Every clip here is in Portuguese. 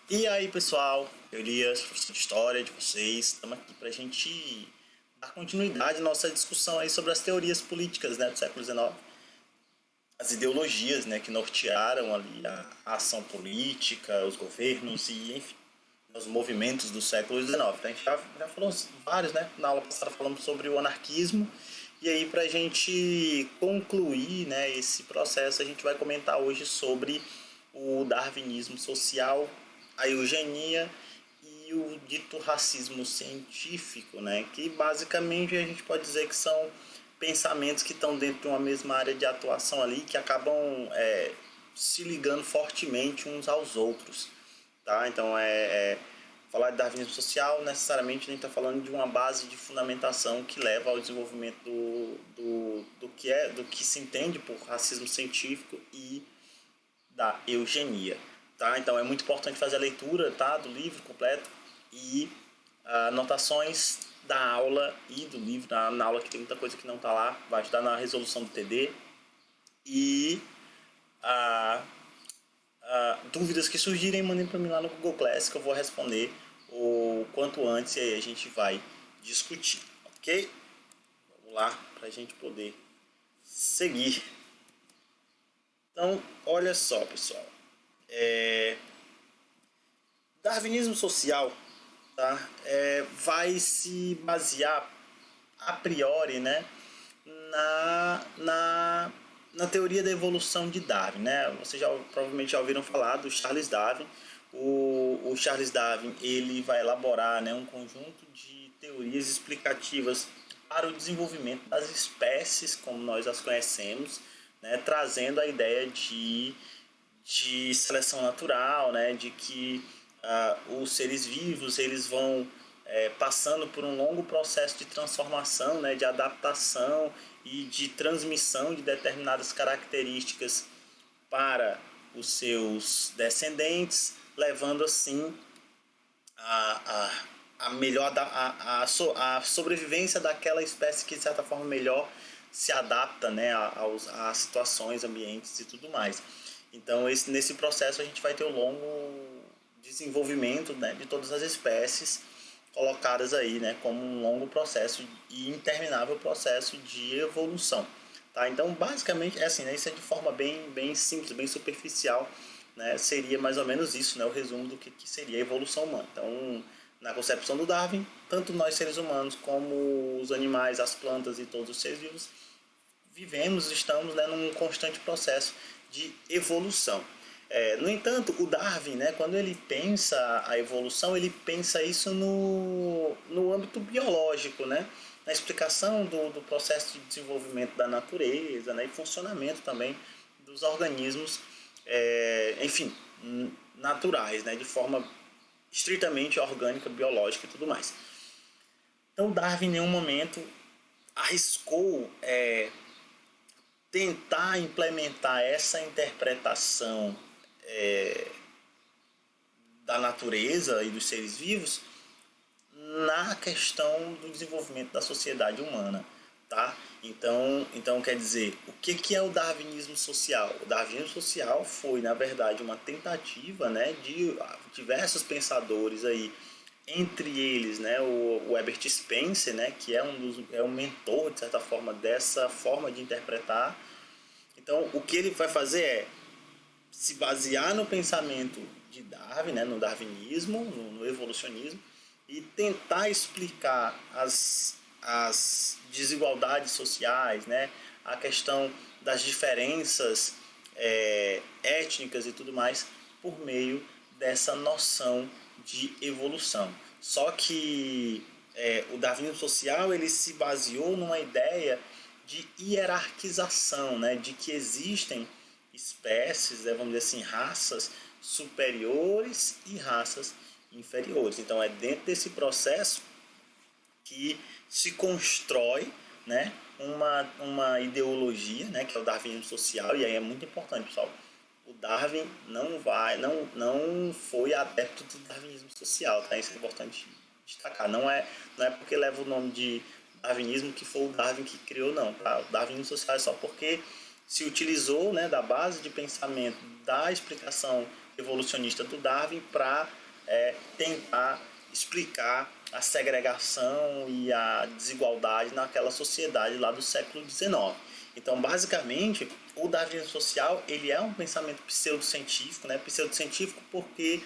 E aí, pessoal, Elias, professor de História de vocês, estamos aqui para a gente dar continuidade à nossa discussão aí sobre as teorias políticas, né, do século XIX, as ideologias, né, que nortearam ali a ação política, os governos e, enfim, os movimentos do século XIX. A gente já falou vários, né, na aula passada falamos sobre o anarquismo, e aí para a gente concluir, né, esse processo, a gente vai comentar hoje sobre o darwinismo social, a eugenia e o dito racismo científico, né? Que basicamente a gente pode dizer que são pensamentos que estão dentro de uma mesma área de atuação ali, que acabam se ligando fortemente uns aos outros, tá? Então falar de darwinismo social necessariamente a gente está falando de uma base de fundamentação que leva ao desenvolvimento do que se entende por racismo científico e da eugenia, tá? Então é muito importante fazer a leitura, tá, do livro completo e anotações da aula e do livro, na aula que tem muita coisa que não está lá, vai ajudar na resolução do TD e a dúvidas que surgirem, mandem para mim lá no Google Class que eu vou responder o quanto antes e aí a gente vai discutir, ok? Vamos lá para a gente poder seguir. Então, olha só, pessoal. Darwinismo social, tá? Vai se basear a priori, né, na teoria da evolução de Darwin, né? Vocês provavelmente já ouviram falar do Charles Darwin. O Charles Darwin ele vai elaborar, né, um conjunto de teorias explicativas para o desenvolvimento das espécies como nós as conhecemos, né, trazendo a ideia de seleção natural, né, de que os seres vivos eles vão passando por um longo processo de transformação, né, de adaptação e de transmissão de determinadas características para os seus descendentes, levando assim a melhor a sobrevivência daquela espécie que de certa forma melhor se adapta, né, a situações, ambientes e tudo mais. Então nesse processo a gente vai ter um longo desenvolvimento, né, de todas as espécies colocadas aí, né, como um longo processo e interminável processo de evolução. Tá? Então, basicamente, é assim, né, isso é de forma bem simples, bem superficial, né, seria mais ou menos isso, né, o resumo do que seria a evolução humana. Então, na concepção do Darwin, tanto nós seres humanos como os animais, as plantas e todos os seres vivos estamos, né, num constante processo de evolução. No entanto, o Darwin, né, quando ele pensa a evolução, ele pensa isso no âmbito biológico, né, na explicação do processo de desenvolvimento da natureza, né, e funcionamento também dos organismos, enfim, naturais, né, de forma estritamente orgânica, biológica e tudo mais. Então, Darwin em nenhum momento arriscou tentar implementar essa interpretação da natureza e dos seres vivos na questão do desenvolvimento da sociedade humana, tá? Então quer dizer, o que é o darwinismo social? O darwinismo social foi, na verdade, uma tentativa, né, de diversos pensadores aí, entre eles, né, o Herbert Spencer, né, que é um mentor de certa forma dessa forma de interpretar. Então, o que ele vai fazer é se basear no pensamento de Darwin, né, no darwinismo, no evolucionismo, e tentar explicar as desigualdades sociais, né, a questão das diferenças étnicas e tudo mais, por meio dessa noção de evolução. Só que o darwinismo social ele se baseou numa ideia de hierarquização, né, de que existem espécies, vamos dizer assim, raças superiores e raças inferiores. Então é dentro desse processo que se constrói, né, uma ideologia, né, que é o darwinismo social, e aí é muito importante, pessoal. O Darwin não foi adepto do darwinismo social, tá? Isso é importante destacar. Não é porque leva o nome de darwinismo que foi o Darwin que criou, não. Tá? O darwinismo social é só porque se utilizou, né, da base de pensamento da explicação evolucionista do Darwin para tentar explicar a segregação e a desigualdade naquela sociedade lá do século XIX. Então, basicamente, o darwinismo social ele é um pensamento pseudocientífico, né? Pseudocientífico porque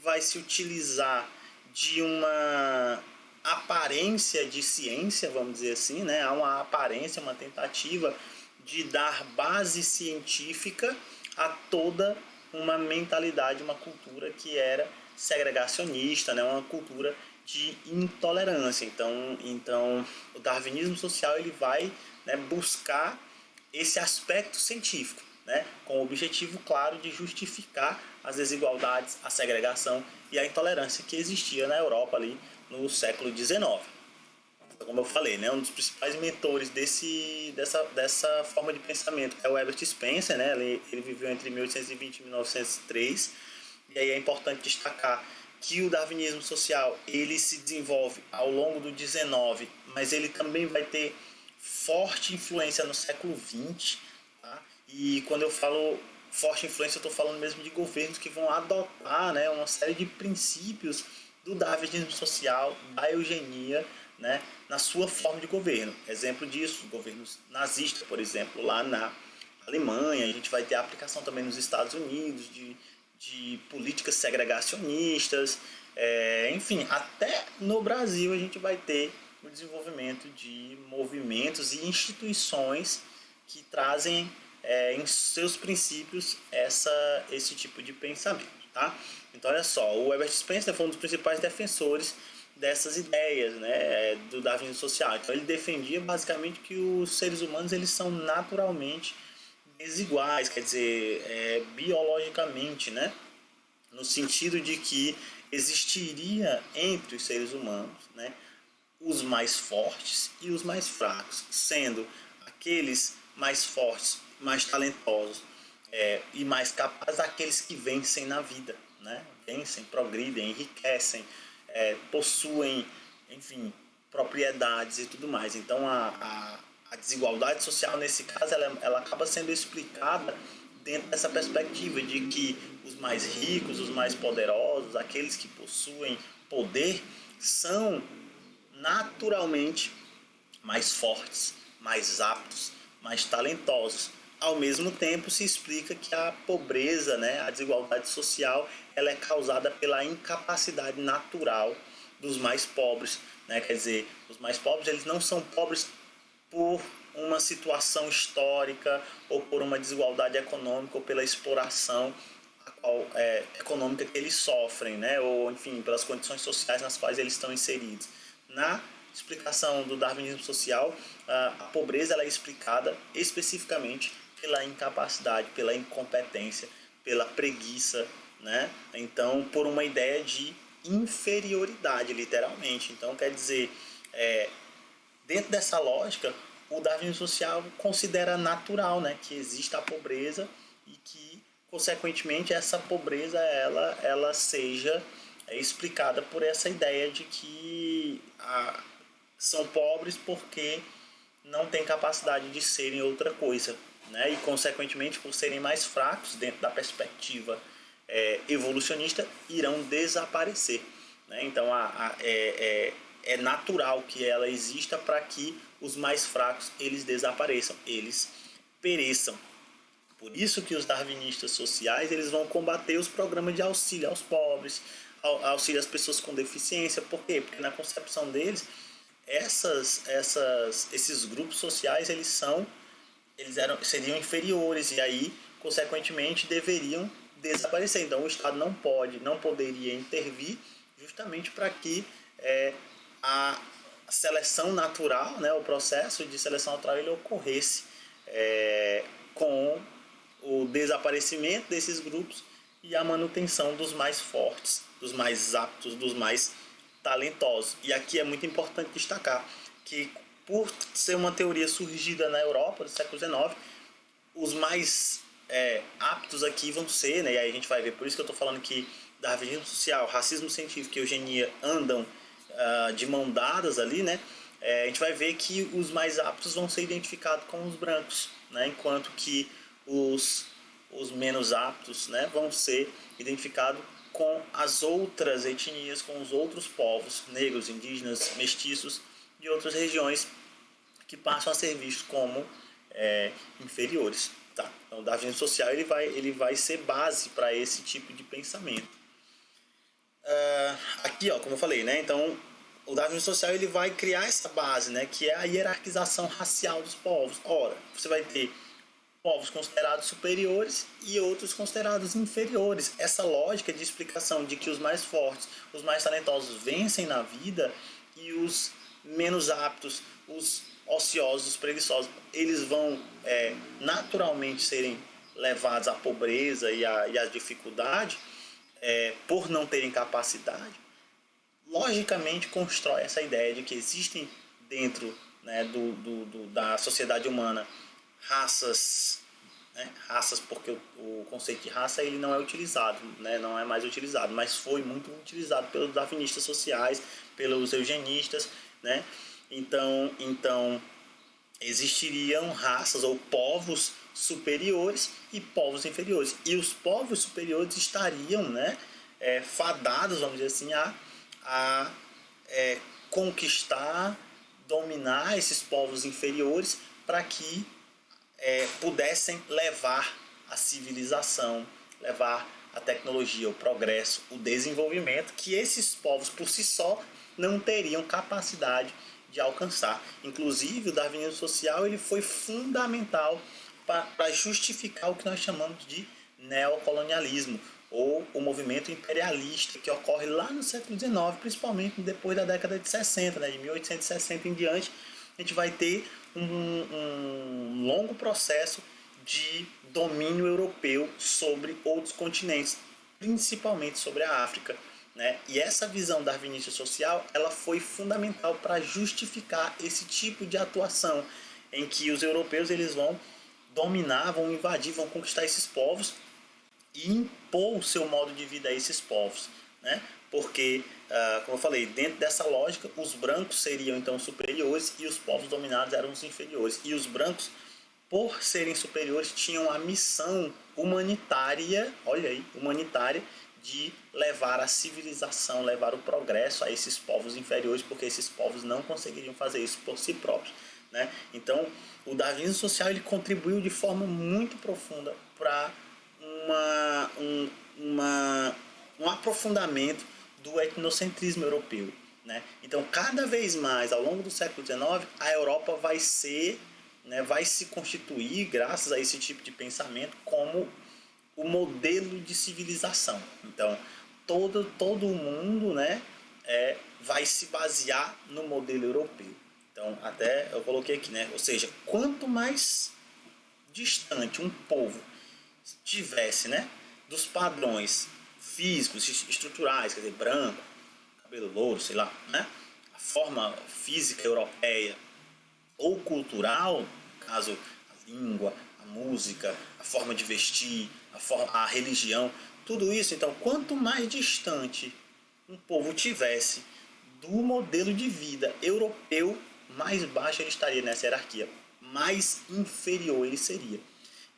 vai se utilizar de uma aparência de ciência, vamos dizer assim, né? Há uma aparência, uma tentativa de dar base científica a toda uma mentalidade, uma cultura que era segregacionista, né? Uma cultura de intolerância. Então o darwinismo social ele vai, né, buscar esse aspecto científico, né, com o objetivo claro de justificar as desigualdades, a segregação e a intolerância que existia na Europa ali no século XIX. Como eu falei, né, um dos principais mentores dessa forma de pensamento é o Herbert Spencer, né, ele viveu entre 1820 e 1903, e aí é importante destacar que o darwinismo social ele se desenvolve ao longo do XIX, mas ele também vai ter forte influência no século XX, tá? E quando eu falo forte influência, eu estou falando mesmo de governos que vão adotar, né, uma série de princípios do darwinismo social, da eugenia, né, na sua forma de governo. Exemplo disso, governos nazistas, por exemplo, lá na Alemanha. A gente vai ter a aplicação também nos Estados Unidos de políticas segregacionistas, enfim, até no Brasil a gente vai ter o desenvolvimento de movimentos e instituições que trazem em seus princípios esse tipo de pensamento, tá? Então olha só, o Herbert Spencer foi um dos principais defensores dessas ideias, né, do darwinismo social. Então ele defendia basicamente que os seres humanos eles são naturalmente desiguais, quer dizer, biologicamente, né, no sentido de que existiria entre os seres humanos, né, os mais fortes e os mais fracos, sendo aqueles mais fortes, mais talentosos e mais capazes aqueles que vencem na vida, né? Vencem, progridem, enriquecem, possuem, enfim, propriedades e tudo mais. Então a desigualdade social nesse caso ela acaba sendo explicada dentro dessa perspectiva de que os mais ricos, os mais poderosos, aqueles que possuem poder são naturalmente mais fortes, mais aptos, mais talentosos. Ao mesmo tempo se explica que a pobreza, né, a desigualdade social, ela é causada pela incapacidade natural dos mais pobres, né? Quer dizer, os mais pobres eles não são pobres por uma situação histórica ou por uma desigualdade econômica ou pela exploração econômica que eles sofrem, né? Ou enfim, pelas condições sociais nas quais eles estão inseridos. Na explicação do darwinismo social, a pobreza ela é explicada especificamente pela incapacidade, pela incompetência, pela preguiça, né? Então, por uma ideia de inferioridade, literalmente. Então, quer dizer, dentro dessa lógica, o darwinismo social considera natural, né, que exista a pobreza e que, consequentemente, essa pobreza ela seja explicada por essa ideia de que são pobres porque não têm capacidade de serem outra coisa, né? E, consequentemente, por serem mais fracos dentro da perspectiva evolucionista, irão desaparecer, né? Então, é natural que ela exista para que os mais fracos eles desapareçam, eles pereçam. Por isso que os darwinistas sociais eles vão combater os programas de auxílio aos pobres, auxílio às pessoas com deficiência. Por quê? Porque na concepção deles, esses grupos sociais seriam inferiores e aí, consequentemente, deveriam desaparecer. Então, o Estado não poderia intervir justamente para que a seleção natural, né, o processo de seleção natural ele ocorresse com o desaparecimento desses grupos e a manutenção dos mais fortes, dos mais aptos, dos mais talentosos. E aqui é muito importante destacar que, por ser uma teoria surgida na Europa do século XIX, os mais aptos aqui vão ser, né, e aí a gente vai ver, por isso que eu estou falando que darwinismo social, racismo científico e eugenia andam de mão dadas ali, né? A gente vai ver que os mais aptos vão ser identificados com os brancos, né? Enquanto que os os menos aptos, né, vão ser identificados com as outras etnias, com os outros povos, negros, indígenas, mestiços de outras regiões que passam a ser vistos como inferiores. Tá? Então, o darwinismo social ele vai ser base para esse tipo de pensamento. Aqui, ó, como eu falei, né? Então, o darwinismo social ele vai criar essa base, né? Que é a hierarquização racial dos povos. Ora, você vai ter povos considerados superiores e outros considerados inferiores. Essa lógica de explicação de que os mais fortes, os mais talentosos vencem na vida e os menos aptos, os ociosos, os preguiçosos, eles vão naturalmente serem levados à pobreza e à dificuldade por não terem capacidade, logicamente constrói essa ideia de que existem dentro, né, da sociedade humana raças, né, raças porque o conceito de raça ele não é utilizado, né, não é mais utilizado, mas foi muito utilizado pelos darwinistas sociais, pelos eugenistas, né? Então existiriam raças ou povos superiores e povos inferiores, e os povos superiores estariam, né, fadados, vamos dizer assim, a conquistar, dominar esses povos inferiores para que pudessem levar a civilização, levar a tecnologia, o progresso, o desenvolvimento, que esses povos por si só não teriam capacidade de alcançar. Inclusive, o darwinismo social ele foi fundamental para justificar o que nós chamamos de neocolonialismo, ou o movimento imperialista que ocorre lá no século XIX, principalmente depois da década de 60, né, de 1860 em diante, a gente vai ter um longo processo de domínio europeu sobre outros continentes, principalmente sobre a África, né? E essa visão darwinista social ela foi fundamental para justificar esse tipo de atuação em que os europeus eles vão dominar, vão invadir, vão conquistar esses povos e impor o seu modo de vida a esses povos, né? Porque, como eu falei, dentro dessa lógica, os brancos seriam então superiores e os povos dominados eram os inferiores. E os brancos, por serem superiores, tinham a missão humanitária, olha aí, humanitária, de levar a civilização, levar o progresso a esses povos inferiores, porque esses povos não conseguiriam fazer isso por si próprios, né? Então, o darwinismo social ele contribuiu de forma muito profunda para um aprofundamento do etnocentrismo europeu, né? Então, cada vez mais, ao longo do século XIX, a Europa vai ser, né, vai se constituir, graças a esse tipo de pensamento, como o modelo de civilização. Então, todo o mundo, né, vai se basear no modelo europeu. Então, até eu coloquei aqui, né? Ou seja, quanto mais distante um povo tivesse, né, dos padrões físicos, estruturais, quer dizer, branco, cabelo louro, sei lá, né, a forma física europeia ou cultural, no caso a língua, a música, a forma de vestir, a religião, tudo isso, então, quanto mais distante um povo tivesse do modelo de vida europeu, mais baixo ele estaria nessa hierarquia, mais inferior ele seria.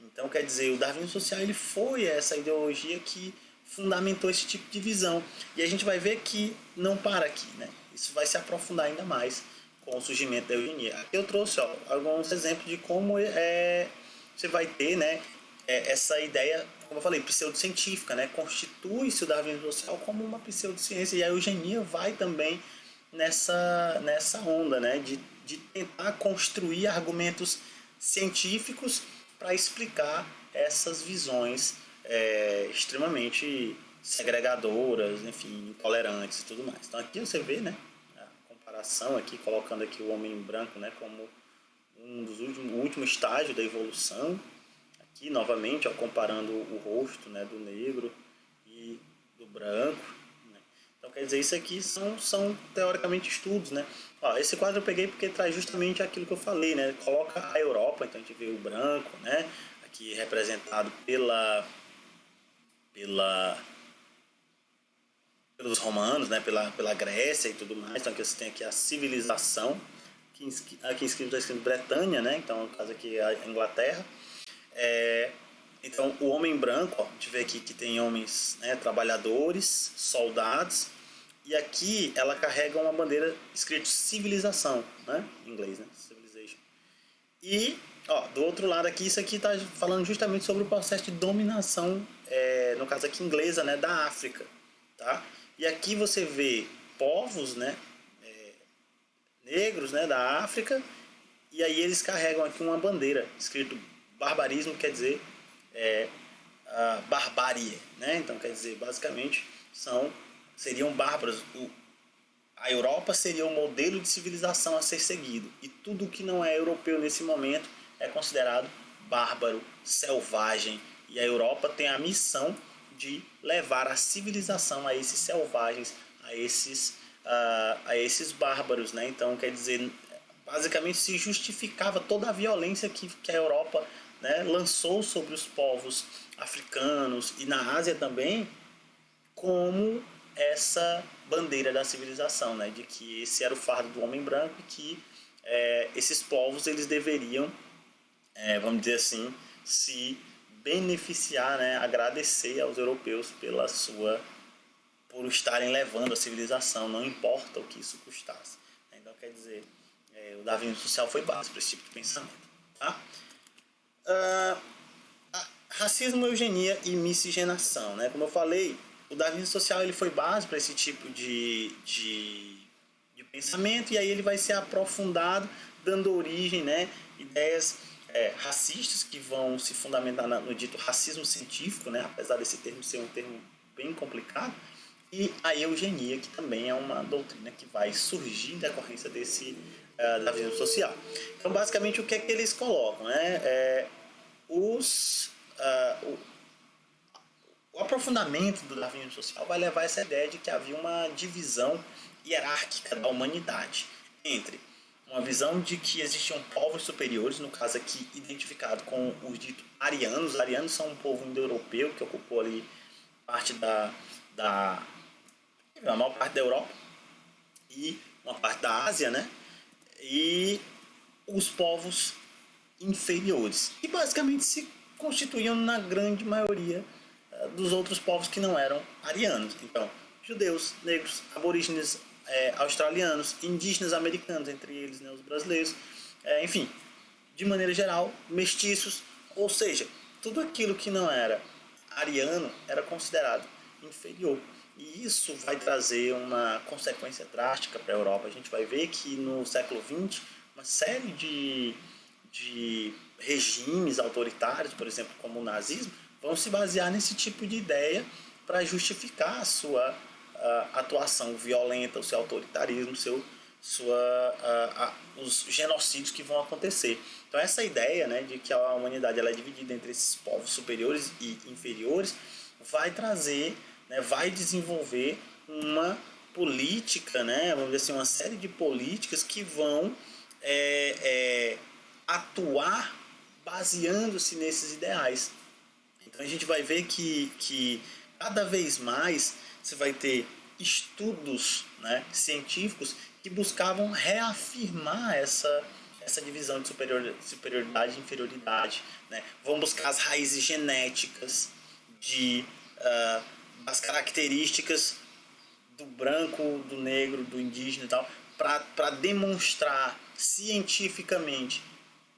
Então, quer dizer, o darwinismo social ele foi essa ideologia que fundamentou esse tipo de visão. E a gente vai ver que não para aqui, né? Isso vai se aprofundar ainda mais com o surgimento da eugenia. Aqui eu trouxe alguns exemplos de como você vai ter, né, essa ideia, como eu falei, pseudocientífica, né? Constitui-se o darwinismo social como uma pseudociência, e a eugenia vai também nessa onda, né? De tentar construir argumentos científicos para explicar essas visões extremamente segregadoras, enfim, intolerantes e tudo mais. Então aqui você vê, né, a comparação aqui, colocando aqui o homem branco, né, como o último estágio da evolução. Aqui novamente, comparando o rosto, né, do negro e do branco. Né? Então quer dizer, isso aqui são teoricamente estudos, né? Ó, esse quadro eu peguei porque traz justamente aquilo que eu falei, né? Coloca a Europa, então a gente vê o branco, né? Aqui representado pelos romanos, né? Pela Grécia e tudo mais. Então aqui você tem aqui a civilização, aqui está escrito Bretanha, né? Então no caso aqui é a Inglaterra. Então, o homem branco, ó, a gente vê aqui que tem homens, né, trabalhadores, soldados, e aqui ela carrega uma bandeira escrito civilização, né, em inglês, né, civilization. E, ó, do outro lado aqui, isso aqui está falando justamente sobre o processo de dominação, no caso aqui inglesa, né, da África, tá? E aqui você vê povos, né, negros, né, da África, e aí eles carregam aqui uma bandeira escrito barbarismo, quer dizer barbárie, né? Então quer dizer basicamente seriam bárbaros. A Europa seria o modelo de civilização a ser seguido, e tudo que não é europeu nesse momento é considerado bárbaro, selvagem, e a Europa tem a missão de levar a civilização a esses selvagens, a esses bárbaros, né? Então quer dizer, basicamente se justificava toda a violência que a Europa, né, lançou sobre os povos africanos e na Ásia também, como essa bandeira da civilização, né, de que esse era o fardo do homem branco e que esses povos eles deveriam, vamos dizer assim, se beneficiar, né, agradecer aos europeus por estarem levando a civilização, não importa o que isso custasse. Então, quer dizer, o darwinismo social foi base para esse tipo de pensamento. Tá? Racismo, eugenia e miscigenação. Né? Como eu falei, o darwinismo social ele foi base para esse tipo de pensamento, e aí ele vai ser aprofundado, dando origem, né, ideias racistas que vão se fundamentar no dito racismo científico, né, apesar desse termo ser um termo bem complicado, e a eugenia, que também é uma doutrina que vai surgir em decorrência desse darwinismo social. Então, basicamente, o que é que eles colocam? Né? O aprofundamento do darwinismo social vai levar a essa ideia de que havia uma divisão hierárquica da humanidade entre uma visão de que existiam povos superiores, no caso aqui identificado com os ditos arianos. Os arianos são um povo indo-europeu que ocupou ali parte a maior parte da Europa e uma parte da Ásia, né? E os povos inferiores, que basicamente se constituíam na grande maioria dos outros povos que não eram arianos. Então, judeus, negros, aborígenes australianos, indígenas americanos, entre eles, né, os brasileiros, enfim, de maneira geral, mestiços, ou seja, tudo aquilo que não era ariano era considerado inferior. E isso vai trazer uma consequência drástica para a Europa. A gente vai ver que no século XX, uma série de regimes autoritários, por exemplo, como o nazismo, vão se basear nesse tipo de ideia para justificar a sua atuação violenta, o seu autoritarismo, os genocídios que vão acontecer. Então essa ideia, né, de que a humanidade ela é dividida entre esses povos superiores e inferiores vai trazer, né, vai desenvolver uma política, né, vamos dizer assim, uma série de políticas que vão atuar baseando-se nesses ideais. Então a gente vai ver que cada vez mais você vai ter estudos, né, científicos que buscavam reafirmar essa divisão de superioridade e inferioridade. Né? Vão buscar as raízes genéticas das características do branco, do negro, do indígena e tal, para demonstrar cientificamente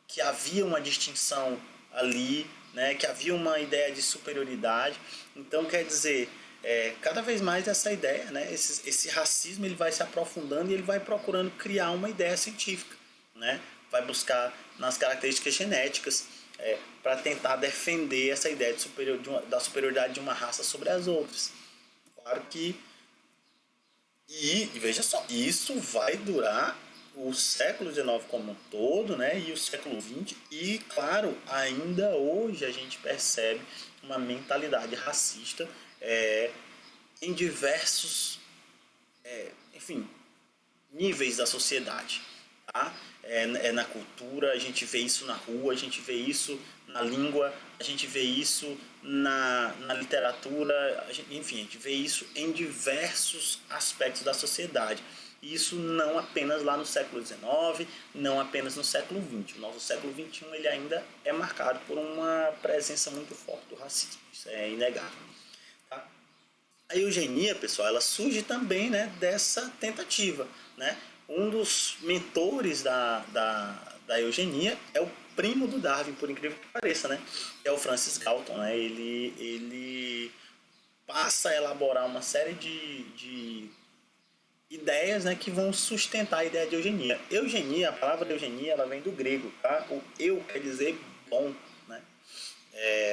que havia uma distinção ali, né, que havia uma ideia de superioridade. Então, quer dizer, cada vez mais essa ideia, né, esse racismo ele vai se aprofundando e ele vai procurando criar uma ideia científica, né, vai buscar nas características genéticas para tentar defender essa ideia da superioridade de uma raça sobre as outras. Claro que e veja só, isso vai durar o século XIX como um todo, né, e o século XX, e claro, ainda hoje a gente percebe uma mentalidade racista em diversos enfim, níveis da sociedade. Tá? Na cultura, a gente vê isso na rua, a gente vê isso na língua, a gente vê isso na literatura, enfim, a gente vê isso em diversos aspectos da sociedade. E isso não apenas lá no século XIX, não apenas no século XX. O nosso século XXI ele ainda é marcado por uma presença muito forte do racismo. Isso é inegável. Tá? A eugenia, pessoal, ela surge também, né, dessa tentativa. Né? Um dos mentores da eugenia é o primo do Darwin, por incrível que pareça, né? É o Francis Galton. Né? Ele passa a elaborar uma série de ideias, né, que vão sustentar a ideia de eugenia. Eugenia, a palavra eugenia, ela vem do grego, tá? O eu quer dizer bom, né?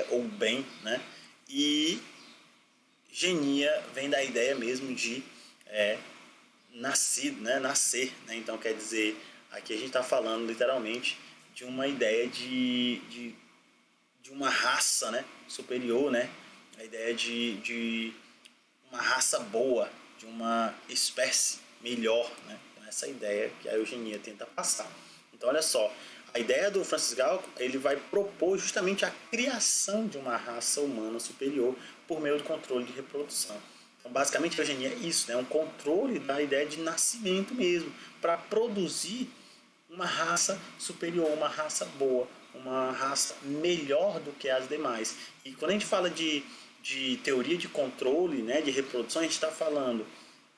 Ou bem, né? E genia vem da ideia mesmo de nascido, né? Nascer, né? Então quer dizer, aqui a gente está falando literalmente de uma ideia de uma raça, né? Superior, né? A ideia de uma raça boa, de uma espécie melhor, né? Então, essa ideia que a eugenia tenta passar. Então, olha só, a ideia do Francis Galton, ele vai propor justamente a criação de uma raça humana superior por meio do controle de reprodução. Então, basicamente, a eugenia é isso, né? Um controle da ideia de nascimento mesmo, para produzir uma raça superior, uma raça boa, uma raça melhor do que as demais. E quando a gente fala de teoria de controle, né, de reprodução, a gente está falando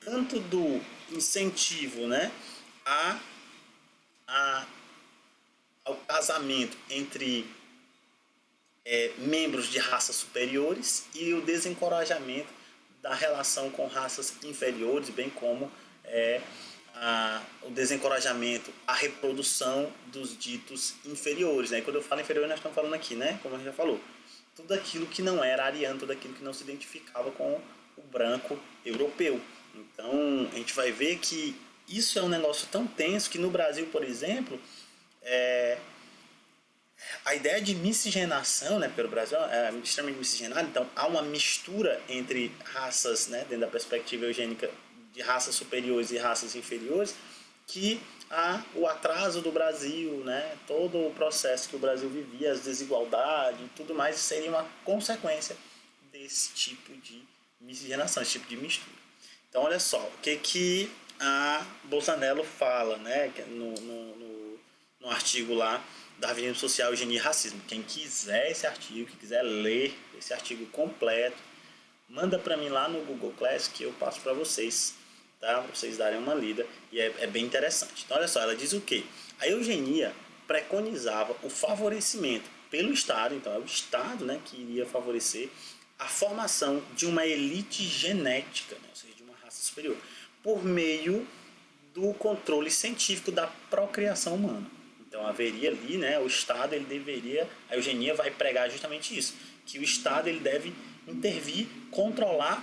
tanto do incentivo, né, a, a, ao casamento entre membros de raças superiores e o desencorajamento da relação com raças inferiores, bem como o desencorajamento, a reprodução dos ditos inferiores. Né? E quando eu falo inferior, nós estamos falando aqui, né? Como a gente já falou, tudo aquilo que não era ariano, tudo aquilo que não se identificava com o branco europeu. Então, a gente vai ver que isso é um negócio tão tenso que no Brasil, por exemplo, a ideia de miscigenação, né, pelo Brasil é extremamente miscigenada, então há uma mistura entre raças, né, dentro da perspectiva eugênica de raças superiores e raças inferiores, que há o atraso do Brasil, né, todo o processo que o Brasil vivia, as desigualdades e tudo mais, seria uma consequência desse tipo de miscigenação, esse tipo de mistura. Então, olha só, o que a Bolsonaro fala, né, no artigo lá, Darwinismo Social, Eugenia e Racismo. Quem quiser esse artigo, quem quiser ler esse artigo completo, manda para mim lá no Google Class que eu passo para vocês, tá? Para vocês darem uma lida, e é bem interessante. Então, olha só, ela diz o quê? A eugenia preconizava o favorecimento pelo Estado, então é o Estado, né, que iria favorecer a formação de uma elite genética, né, ou seja, de uma raça superior, por meio do controle científico da procriação humana. Então haveria ali, né, o Estado ele deveria, a eugenia vai pregar justamente isso, que o Estado ele deve intervir, controlar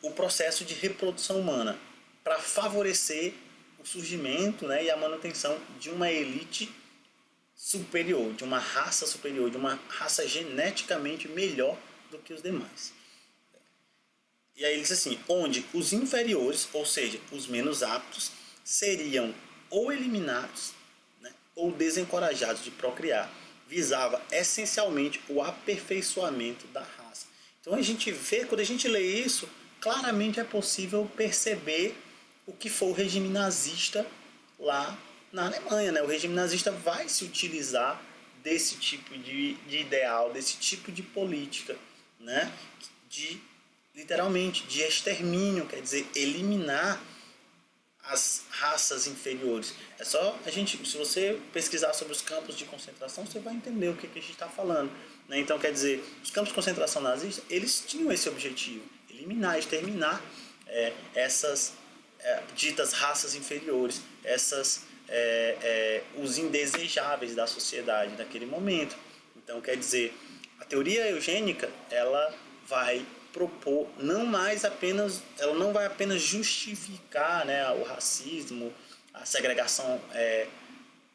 o processo de reprodução humana para favorecer o surgimento, né, e a manutenção de uma elite superior, de uma raça superior, de uma raça geneticamente melhor do que os demais. E aí ele diz assim, onde os inferiores, ou seja, os menos aptos, seriam ou eliminados, né, ou desencorajados de procriar. Visava essencialmente o aperfeiçoamento da raça. Então a gente vê, quando a gente lê isso, claramente é possível perceber o que foi o regime nazista lá na Alemanha. Né? O regime nazista vai se utilizar desse tipo de ideal, desse tipo de política, né? Literalmente, de extermínio, quer dizer, eliminar as raças inferiores. É só a gente, se você pesquisar sobre os campos de concentração, você vai entender o que a gente está falando. Né? Então, quer dizer, os campos de concentração nazistas, eles tinham esse objetivo, eliminar, exterminar essas ditas raças inferiores, os indesejáveis da sociedade naquele momento. Então, quer dizer, a teoria eugênica, ela vai propor ela não vai apenas justificar, né, o racismo, a segregação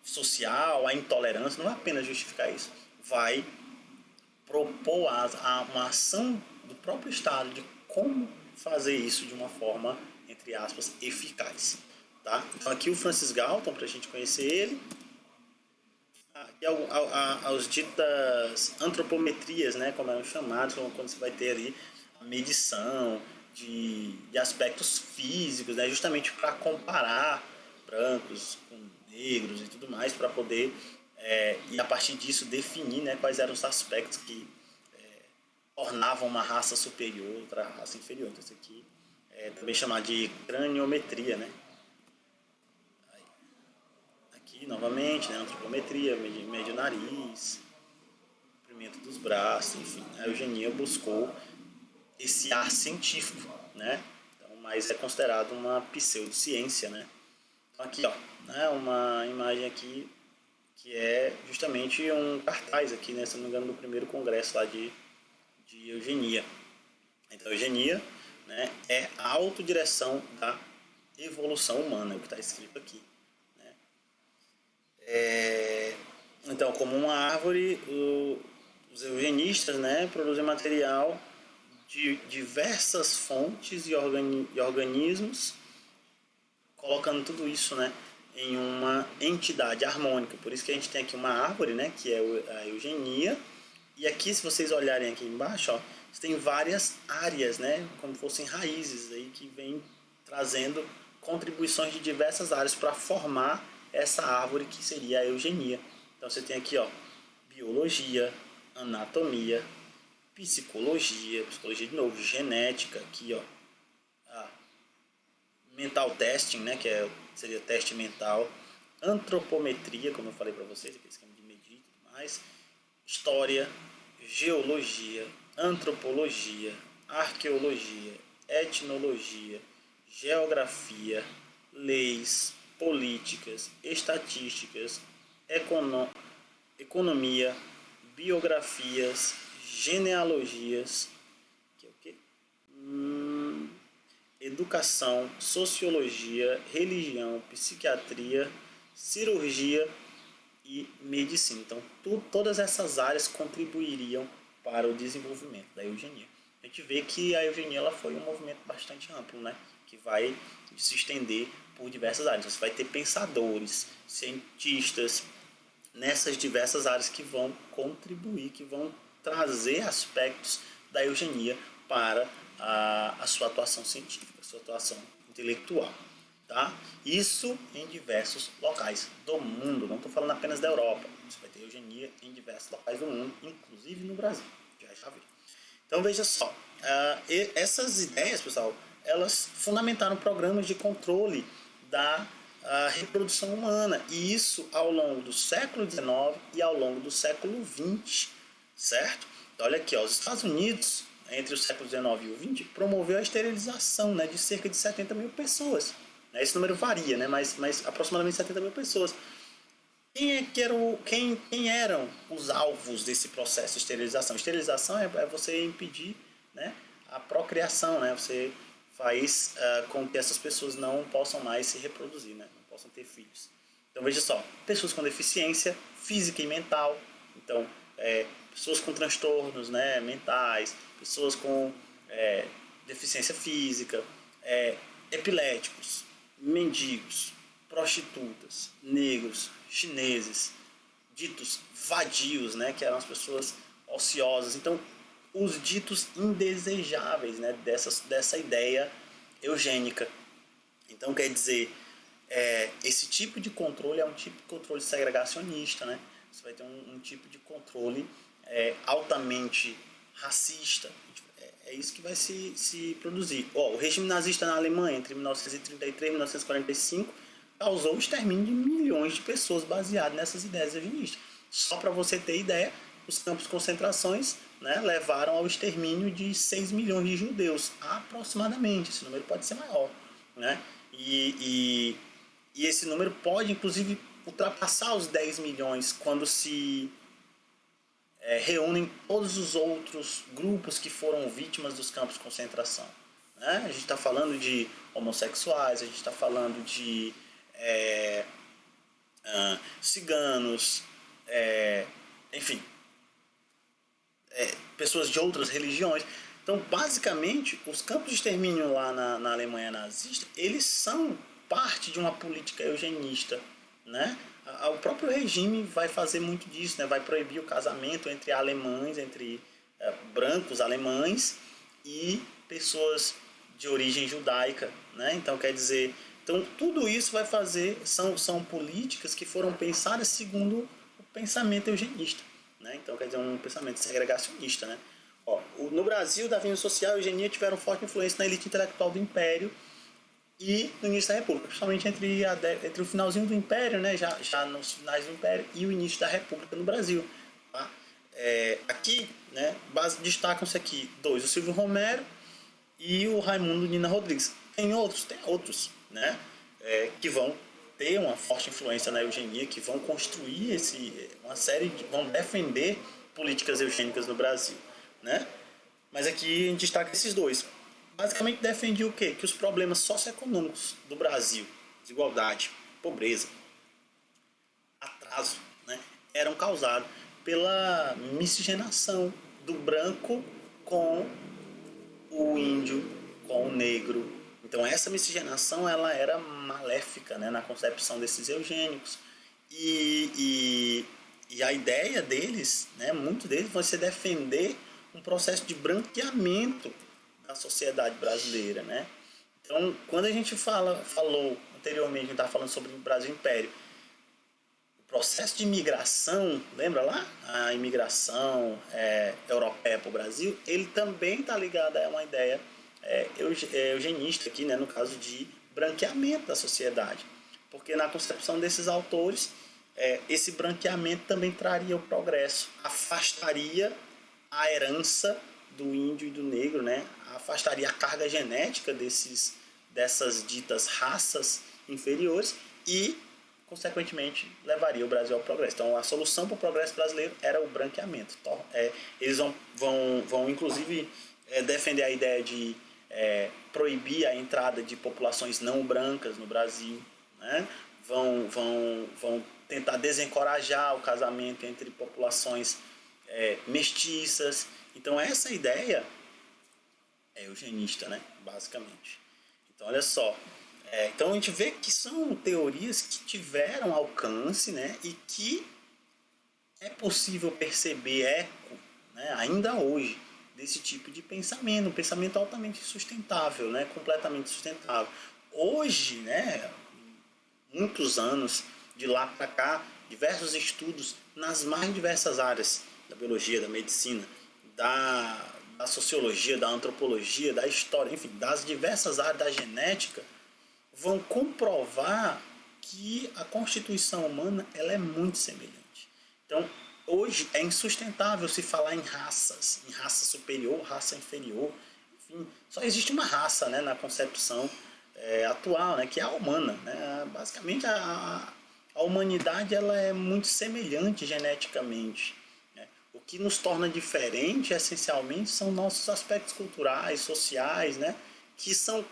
social, a intolerância, não vai apenas justificar isso, vai propor uma ação do próprio Estado de como fazer isso de uma forma, entre aspas, eficaz. Tá? Então aqui o Francis Galton, para a gente conhecer ele, e aos ditas antropometrias, né, como eram chamados, quando você vai ter ali a medição de de aspectos físicos, né, justamente para comparar brancos com negros e tudo mais, para poder, e a partir disso definir, né, quais eram os aspectos que tornavam uma raça superior, outra raça inferior. Então isso aqui é também chamado de craniometria, né? Aqui novamente, né, antropometria, mede o nariz, comprimento dos braços, enfim. A eugenia buscou esse ar científico, né? Então, mas é considerado uma pseudociência, né? Então aqui, ó, né, uma imagem aqui que é justamente um cartaz aqui, né, se não me engano, do primeiro congresso lá de eugenia. Então, a eugenia, né, é a autodireção da evolução humana, é o que está escrito aqui. Né? Então, como uma árvore, os eugenistas, né, produzem material de diversas fontes e organismos, colocando tudo isso, né, em uma entidade harmônica. Por isso que a gente tem aqui uma árvore, né, que é a eugenia. E aqui, se vocês olharem aqui embaixo, ó, você tem várias áreas, né, como fossem raízes aí, que vêm trazendo contribuições de diversas áreas para formar essa árvore que seria a eugenia. Então você tem aqui, ó, biologia, anatomia, psicologia de novo, genética, aqui, ó, mental testing, né, que seria teste mental, antropometria, como eu falei para vocês, aquele esquema de medir e tudo mais, história, geologia, antropologia, arqueologia, etnologia, geografia, leis, políticas, estatísticas, economia, biografias, genealogias, que é o quê? Educação, sociologia, religião, psiquiatria, cirurgia e medicina. Então, todas essas áreas contribuiriam para o desenvolvimento da eugenia. A gente vê que a eugenia ela foi um movimento bastante amplo, né? Que vai se estender por diversas áreas. Você vai ter pensadores, cientistas, nessas diversas áreas que vão contribuir, que vão trazer aspectos da eugenia para a sua atuação científica, a sua atuação intelectual. Tá? Isso em diversos locais do mundo, não estou falando apenas da Europa. Você vai ter eugenia em diversos locais do mundo, inclusive no Brasil. Já vi. Então veja só, essas ideias, pessoal, elas fundamentaram programas de controle da reprodução humana, e isso ao longo do século XIX e ao longo do século XX, certo? Então, olha aqui, ó, os Estados Unidos, entre o século XIX e o XX, promoveu a esterilização, né, de cerca de 70 mil pessoas. Esse número varia, né, mas aproximadamente 70 mil pessoas. Quem eram os alvos desse processo de esterilização? Esterilização é você impedir, né, a procriação, né? Você faz com que essas pessoas não possam mais se reproduzir, né? Não possam ter filhos. Então veja só, pessoas com deficiência física e mental, então pessoas com transtornos, né, mentais, pessoas com deficiência física, epiléticos, mendigos, prostitutas, negros, chineses, ditos vadios, né, que eram as pessoas ociosas. Então, os ditos indesejáveis, né, dessa ideia eugênica. Então, quer dizer, esse tipo de controle é um tipo de controle segregacionista, né? Você vai ter um tipo de controle altamente racista. É isso que vai se produzir. O regime nazista na Alemanha, entre 1933 e 1945, causou o extermínio de milhões de pessoas baseado nessas ideias eugenistas. Só para você ter ideia, os campos de concentrações, né, levaram ao extermínio de 6 milhões de judeus, aproximadamente. Esse número pode ser maior. Né? E esse número pode, inclusive, ultrapassar os 10 milhões quando se reúnem todos os outros grupos que foram vítimas dos campos de concentração. Né? A gente está falando de homossexuais, a gente está falando de ciganos, enfim, pessoas de outras religiões. Então, basicamente, os campos de extermínio lá na Alemanha nazista, eles são parte de uma política eugenista, né? O próprio regime vai fazer muito disso, né? Vai proibir o casamento entre alemães, entre brancos alemães e pessoas de origem judaica, né? Então, quer dizer, então, tudo isso vai fazer, são políticas que foram pensadas segundo o pensamento eugenista, né? Então, quer dizer, um pensamento segregacionista, né? Ó, no Brasil, o darwinismo social e a eugenia tiveram forte influência na elite intelectual do Império e no início da República, principalmente entre o finalzinho do Império, né, já nos finais do Império, e o início da República no Brasil. Tá? Aqui, né, destacam-se aqui dois, o Silvio Romero e o Raimundo Nina Rodrigues. Tem outros, né, que vão ter uma forte influência na eugenia, que vão construir vão defender políticas eugênicas no Brasil, né? Mas aqui a gente destaca esses dois. Basicamente defendia o quê? Que os problemas socioeconômicos do Brasil, desigualdade, pobreza, atraso, né, eram causados pela miscigenação do branco com o índio, com o negro. Então essa miscigenação ela era maléfica, né, na concepção desses eugênicos. E a ideia deles, né, muito deles, vai ser defender um processo de branqueamento da sociedade brasileira, né? Então, quando a gente falou anteriormente, a gente estava falando sobre o Brasil Império, o processo de imigração, lembra lá? A imigração europeia para o Brasil, ele também está ligado a uma ideia eugenista aqui, né, no caso de branqueamento da sociedade. Porque na concepção desses autores, esse branqueamento também traria o progresso, afastaria a herança do índio e do negro, né? Afastaria a carga genética dessas ditas raças inferiores e, consequentemente, levaria o Brasil ao progresso. Então, a solução para o progresso brasileiro era o branqueamento. Então, eles vão inclusive, defender a ideia de proibir a entrada de populações não brancas no Brasil, né? Vão tentar desencorajar o casamento entre populações mestiças. Então essa ideia é eugenista, né? Basicamente. Então olha só, então a gente vê que são teorias que tiveram alcance, né? E que é possível perceber eco, né, ainda hoje, desse tipo de pensamento, um pensamento altamente sustentável, né? Completamente sustentável. Hoje, né, muitos anos de lá para cá, diversos estudos nas mais diversas áreas da biologia, da medicina, da sociologia, da antropologia, da história, enfim, das diversas áreas da genética, vão comprovar que a constituição humana ela é muito semelhante. Então, hoje é insustentável se falar em raças, em raça superior, raça inferior, enfim, só existe uma raça, né, na concepção atual, né, que é a humana, né? Basicamente a humanidade ela é muito semelhante geneticamente, né? O que nos torna diferente essencialmente são nossos aspectos culturais, sociais, né, que são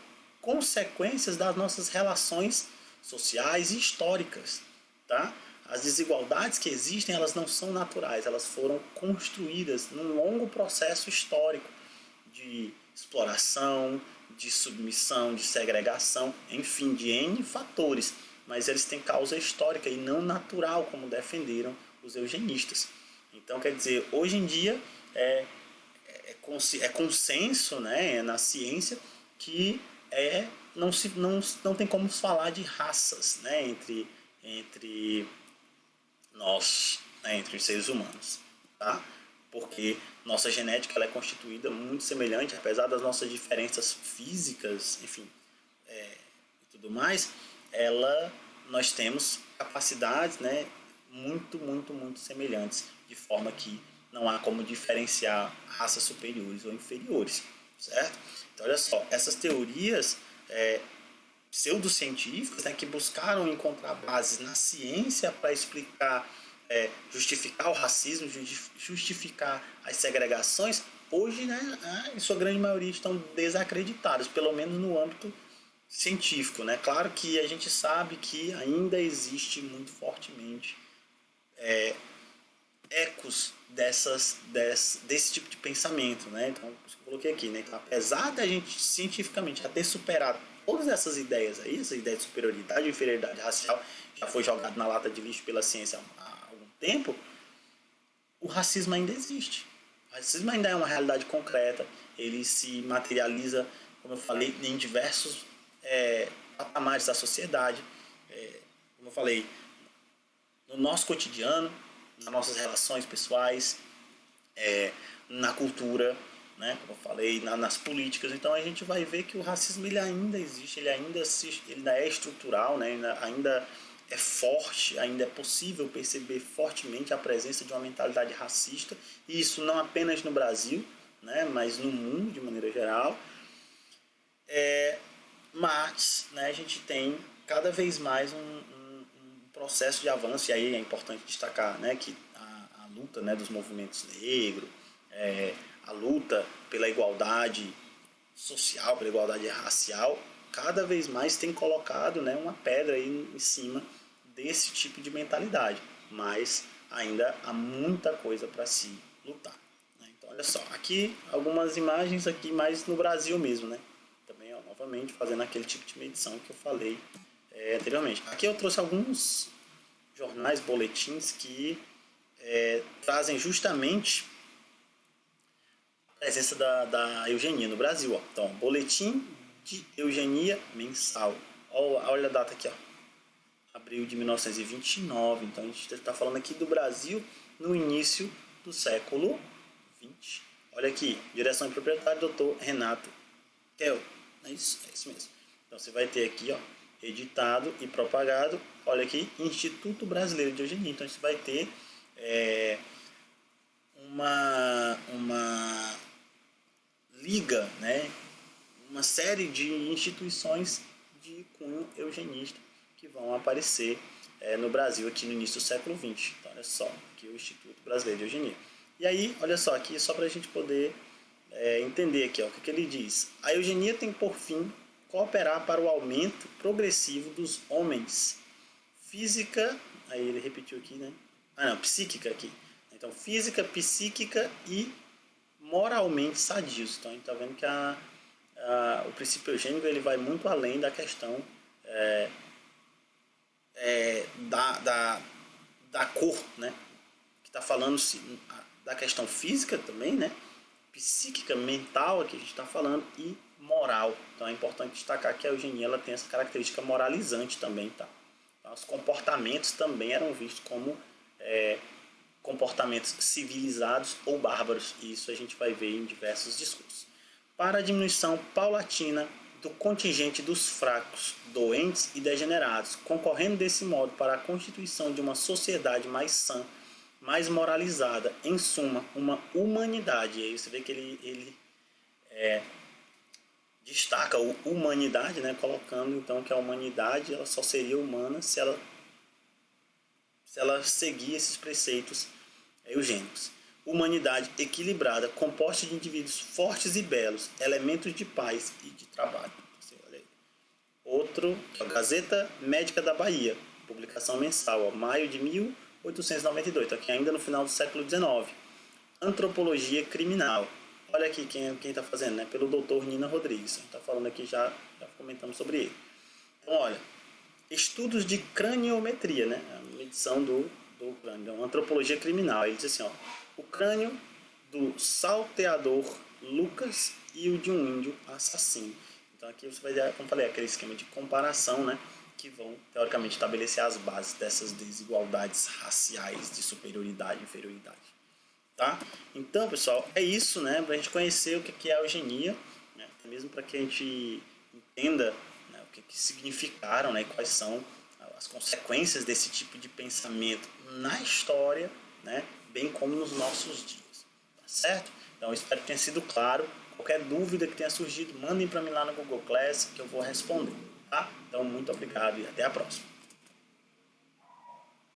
consequências das nossas relações sociais e históricas, tá? As desigualdades que existem, elas não são naturais, elas foram construídas num longo processo histórico de exploração, de submissão, de segregação, enfim, de N fatores, mas eles têm causa histórica e não natural, como defenderam os eugenistas. Então, quer dizer, hoje em dia é consenso, né, na ciência que não tem como falar de raças, né, entre nós, né, entre os seres humanos, tá? Porque nossa genética ela é constituída muito semelhante, apesar das nossas diferenças físicas, enfim, e tudo mais, nós temos capacidades, né, muito, muito, muito semelhantes, de forma que não há como diferenciar raças superiores ou inferiores, certo? Então, olha só, essas teorias pseudocientíficas, né, que buscaram encontrar bases na ciência para explicar, justificar o racismo, justificar as segregações, hoje, né, em sua grande maioria, estão desacreditadas, pelo menos no âmbito científico, né? Claro que a gente sabe que ainda existe muito fortemente ecos desse tipo de pensamento, né? Então, isso que eu coloquei aqui, né? Então, apesar da gente cientificamente já ter superado todas essas ideias aí, essa ideia de superioridade e inferioridade racial já foi jogado na lata de lixo pela ciência há algum tempo, o racismo ainda existe. O racismo ainda é uma realidade concreta, ele se materializa como eu falei, em diversos patamares da sociedade, como eu falei, no nosso cotidiano, nas nossas relações pessoais, na cultura, né, como eu falei, nas políticas. Então a gente vai ver que o racismo ele ainda existe, ele ainda é estrutural, né, ainda é forte, ainda é possível perceber fortemente a presença de uma mentalidade racista, e isso não apenas no Brasil, né, mas no mundo de maneira geral. Mas, né, a gente tem cada vez mais um processo de avanço, e aí é importante destacar, né, que a luta, né, dos movimentos negros, a luta pela igualdade social, pela igualdade racial, cada vez mais tem colocado, né, uma pedra aí em cima desse tipo de mentalidade, mas ainda há muita coisa para se lutar, né? Então, olha só, aqui algumas imagens aqui mais no Brasil mesmo, né? Também, ó, novamente, fazendo aquele tipo de medição que eu falei anteriormente. Aqui eu trouxe alguns jornais, boletins que trazem justamente a presença da eugenia no Brasil. Ó. Então, boletim de eugenia mensal. Olha a data aqui, ó. Abril de 1929. Então, a gente está falando aqui do Brasil no início do século XX. Olha aqui, direção e proprietário, Dr. Renato Kel. É isso mesmo. Então, você vai ter aqui, ó, editado e propagado. Olha aqui, Instituto Brasileiro de Eugenia. Então, você vai ter uma liga, né, uma série de instituições de cunho eugenista que vão aparecer no Brasil aqui no início do século XX. Então, olha só, aqui o Instituto Brasileiro de Eugenia. E aí, olha só, aqui só para a gente poder entender aqui, ó, o que ele diz. A eugenia tem por fim cooperar para o aumento progressivo dos homens. Física, aí ele repetiu aqui, né? Psíquica aqui. Então, física, psíquica e moralmente sadios. Então, a gente está vendo que o princípio eugênico ele vai muito além da questão da cor, né? Que está falando da questão física também, né? Psíquica, mental, aqui a gente está falando, e moral. Então é importante destacar que a eugenia ela tem essa característica moralizante também, tá? Então, os comportamentos também eram vistos como comportamentos civilizados ou bárbaros, e isso a gente vai ver em diversos discursos. Para a diminuição paulatina do contingente dos fracos, doentes e degenerados, concorrendo desse modo para a constituição de uma sociedade mais sã, mais moralizada, em suma, uma humanidade. E aí você vê que ele destaca a humanidade, né, colocando então que a humanidade ela só seria humana se ela seguir esses preceitos eugênicos. Humanidade equilibrada, composta de indivíduos fortes e belos, elementos de paz e de trabalho. Olha aí. Outro, que é a Gazeta Médica da Bahia, publicação mensal, maio de 1892, aqui ainda no final do século XIX. Antropologia Criminal. Olha aqui quem está fazendo, né? Pelo Dr. Nina Rodrigues. A gente está falando aqui, já comentamos sobre ele. Então, olha, estudos de craniometria, né? A medição do crânio. Então, antropologia criminal. Ele diz assim, ó, o crânio do salteador Lucas e o de um índio assassino. Então aqui você vai ver, como falei, aquele esquema de comparação, né? Que vão, teoricamente, estabelecer as bases dessas desigualdades raciais de superioridade e inferioridade. Tá? Então, pessoal, é isso, né? Para a gente conhecer o que é a eugenia, né? Até mesmo para que a gente entenda, né, o que significaram, né, e quais são as consequências desse tipo de pensamento na história, né, bem como nos nossos dias. Tá certo? Então, eu espero que tenha sido claro. Qualquer dúvida que tenha surgido, mandem para mim lá no Google Class que eu vou responder. Tá? Então, muito obrigado e até a próxima.